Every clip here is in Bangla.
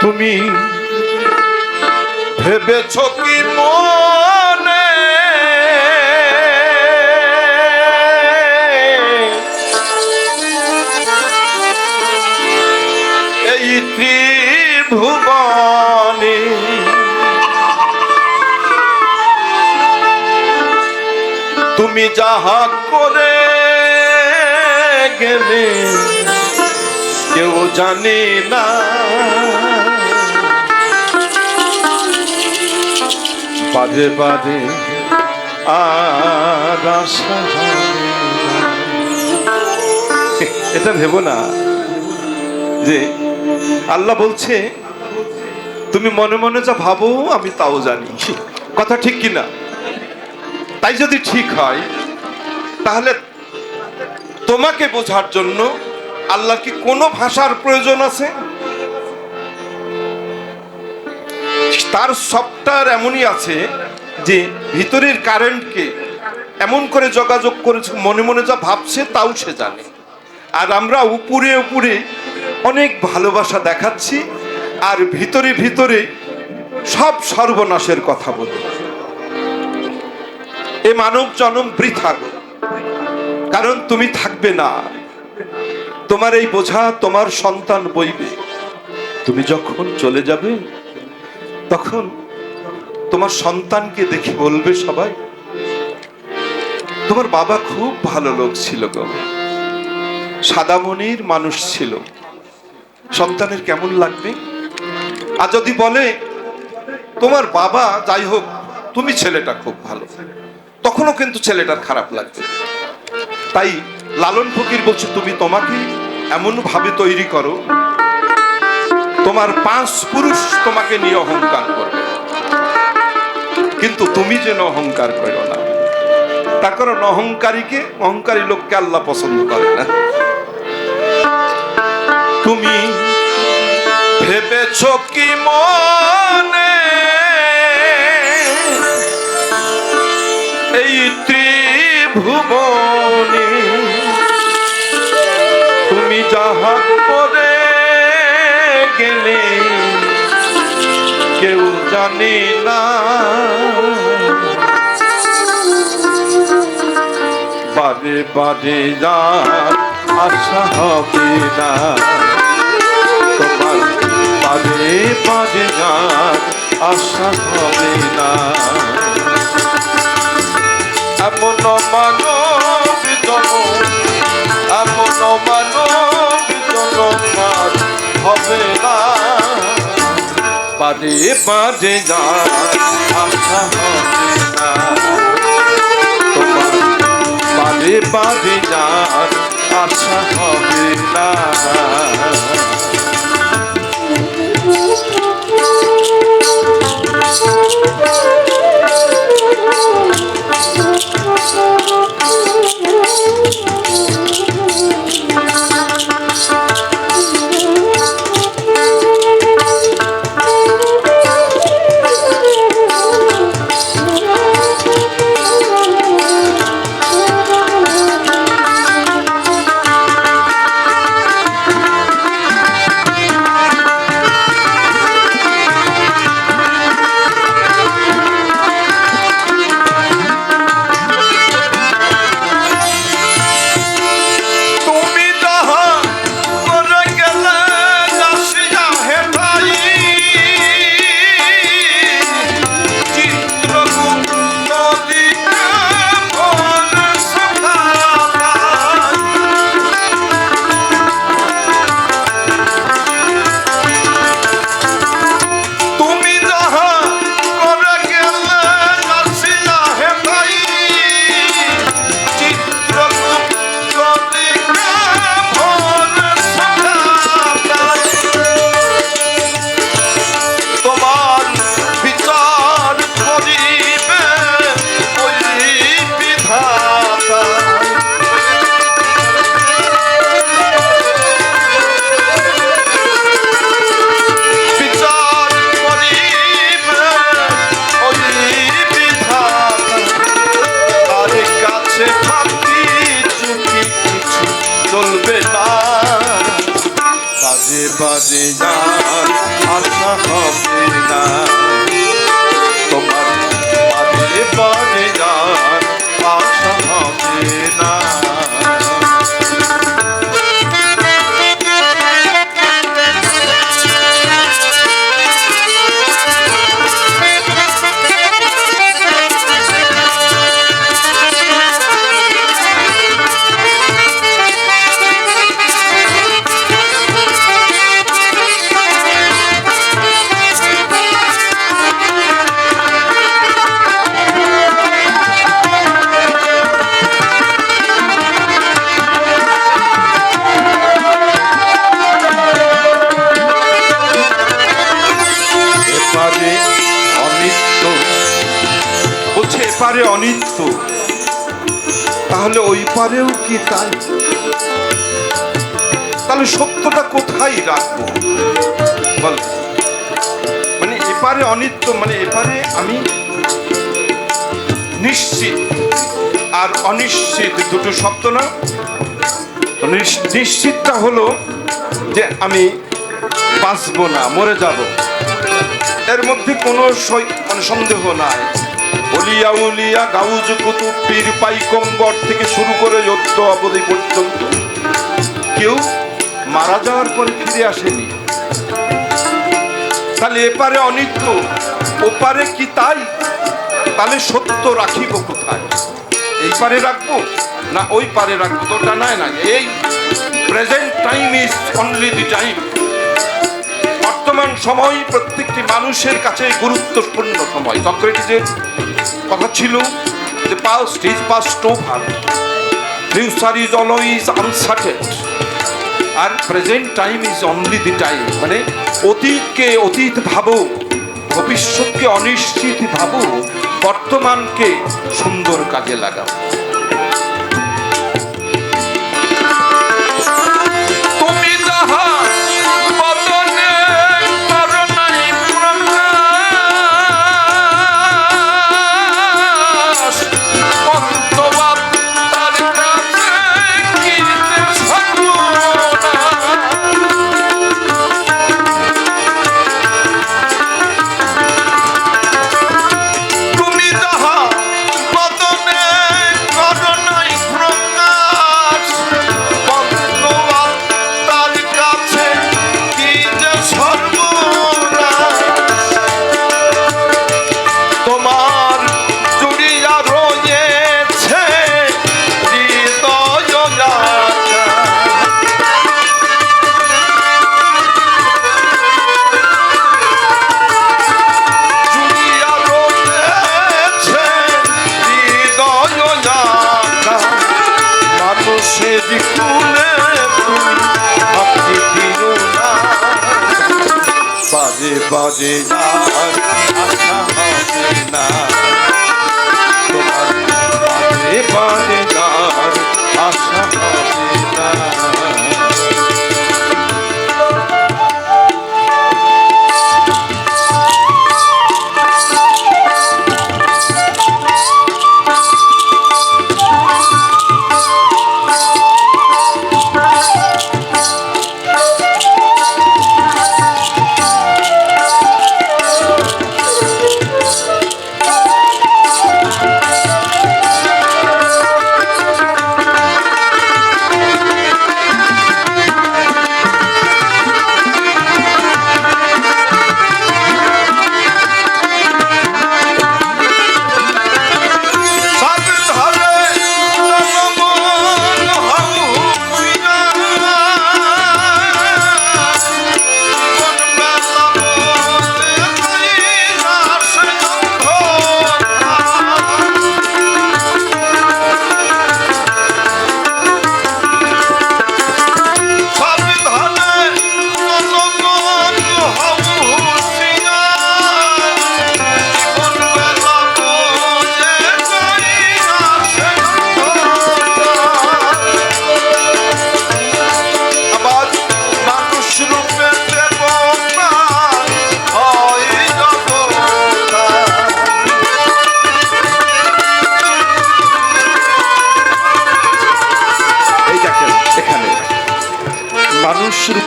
তুমি ভেবেছ কি মনে এই ত্রিভুবনে তুমি যাহা করে গেলে কেউ জানে না, বাজে বাজে আর আশা এটা ভেবো না যে আল্লাহ বলছে তুমি মনে মনে যা ভাবো আমি তাও জানি। কথা ঠিক কিনা? তাই যদি ঠিক হয় তাহলে তোমাকে বোঝার জন্য আল্লাহর কি কোনো ভাষার প্রয়োজন আছে? তার সফটওয়্যার এমনই আছে যে ভিতরের কারেন্টকে এমন করে যোগাযোগ করেছে, মনে মনে যা ভাবছে তাও সে জানে। আর আমরা উপরে উপরে অনেক ভালোবাসা দেখাচ্ছি আর ভিতরে ভিতরে সব সর্বনাশের কথা বলি। এ মানব জন্ম বৃথা, কারণ তুমি থাকবে না। তোমার এই বোঝা তোমার সন্তান বইবে। তুমি যখন চলে যাবে তখন তোমার সন্তানকে দেখে বলবে সবাই তোমার বাবা খুব ভালো লোক ছিল গো, সাদা মনের মানুষ ছিল। সন্তানের কেমন লাগবে? আর যদি বলে তোমার বাবা যাই হোক তুমি ছেলেটা খুব ভালো, তখনও কিন্তু ছেলেটার খারাপ লাগবে। তাই লালন ফকির বলছে তুমি তোমাকে এমন ভাবে তৈরি করো তোমার 5 পুরুষ তোমাকে নিয়ে অহংকার করবে, কিন্তু তুমি যেন অহংকার করো না। তার কারণ অহংকারী লোককে আল্লাহ পছন্দ করে না। তুমি ভেবেছ কি মনে এই ত্রিভুবনে তুমি যাহা করে গেলে কেউ জানে না, বারে বারে যার আশা হবে না, তোমার বারে বারে যার আশা হবে না। এমন মানব জনম, এমন মানব জনম হবে না, বারে বারে যার আশা হবে না, তোমার বারে বারে যার আশা হবে না। বাজে বাজে যার আশা হবে না, তোমার বাজে বাজে যার আশা হবে না। বলছে এপারে অনিত্য, তাহলে ওই পারেও কি তাই? তাহলে সত্যটা কোথায় রাখবো বল? মানে এপারে অনিত্য মানে এপারে আমি নিশ্চিত আর অনিশ্চিত দুটো শব্দ না। নিশ্চিতটা হলো যে আমি বাঁচবো না, মরে যাব, এর মধ্যে কোনো মানে সন্দেহ নাই। অলিয়া উলিয়া গাউজ কুতুব পীর পাইকম্বর থেকে শুরু করে যত অবধি পর্যন্ত কেউ মারা যাওয়ার পরে ফিরে আসেনি। তাহলে এপারে অনিত্য, ওপারে কি তাই? তাহলে সত্য রাখিব কোথায়? এই পারে রাখবো না ওই পারে রাখবো? তো জানায় না এই present time is only the time. বর্তমান সময় প্রত্যেকটি মানুষের কাছে গুরুত্বপূর্ণ সময়। সক্রেটিসের কথা ছিল যে past is past over, future is always uncertain, আর present time is only the time. মানে অতীতকে অতীত ভাবো, ভবিষ্যৎকে অনিশ্চিত ভাবো, বর্তমানকে সুন্দর কাজে লাগাও। বাজে বাজে যার আশা হবে না, তোমার বাজে বাজে যার আশা হবে না।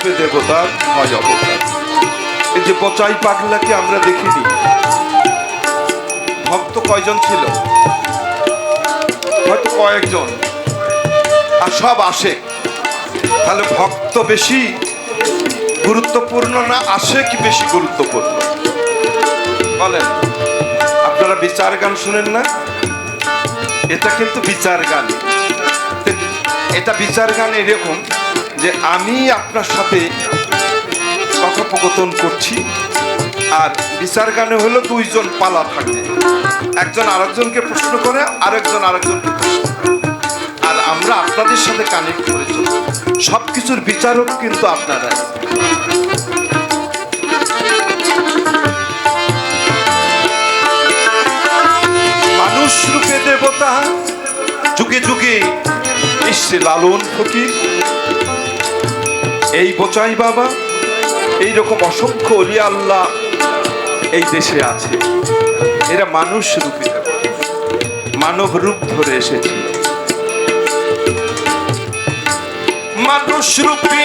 রূপে দেবতার হয় অবতার। এই যে বচাই পাগলাকে আমরা দেখিনি, ভক্ত কয়জন ছিল? হয়তো কয়েকজন, আর সব আসে। তাহলে ভক্ত বেশি গুরুত্বপূর্ণ না আশেক বেশি গুরুত্বপূর্ণ? বলেন। আপনারা বিচার গান শুনেন না? এটা কিন্তু বিচার গান। এটা বিচার গান এরকম যে আমি আপনার সাথে কথোপকথন করছি, আর বিচার গানে হলো দুইজন পালা থাকে, একজন আরেকজনকে প্রশ্ন করে, আরেকজন আরেকজনকে প্রশ্ন করে, আর আমরা আপনাদের সাথে কানেক্ট করে চলি। সবকিছুর বিচারক কিন্তু আপনারা। মানুষ রূপে দেবতা, যুগে যুগে এসছে লালন ফকির, এই বচাই বাবা, এইরকম অসংখ্য ওলিয়া আল্লাহ এই দেশে আছে। এরা মানুষ রূপে মানব রূপ ধরে এসেছিল। মানুষ রূপী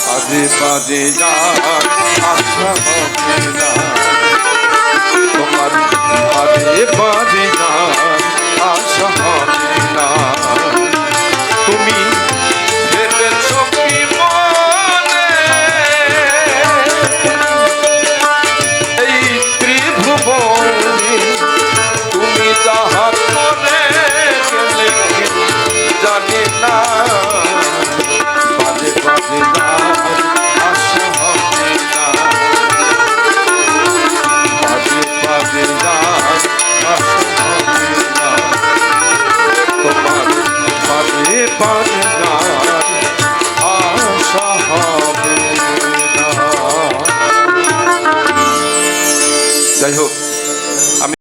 পাদে পাদে আশা হবে না তোমার, পাদে পাদে আশা হবে না। তুমি ভেবেছ কি মনে এই ত্রিভুবনে তুমি যাহা করে গেলে জানি না, পাদে পাদে আশা হবে না, পাদে পাদে আশা হবে না তোমার, পাদে পাদে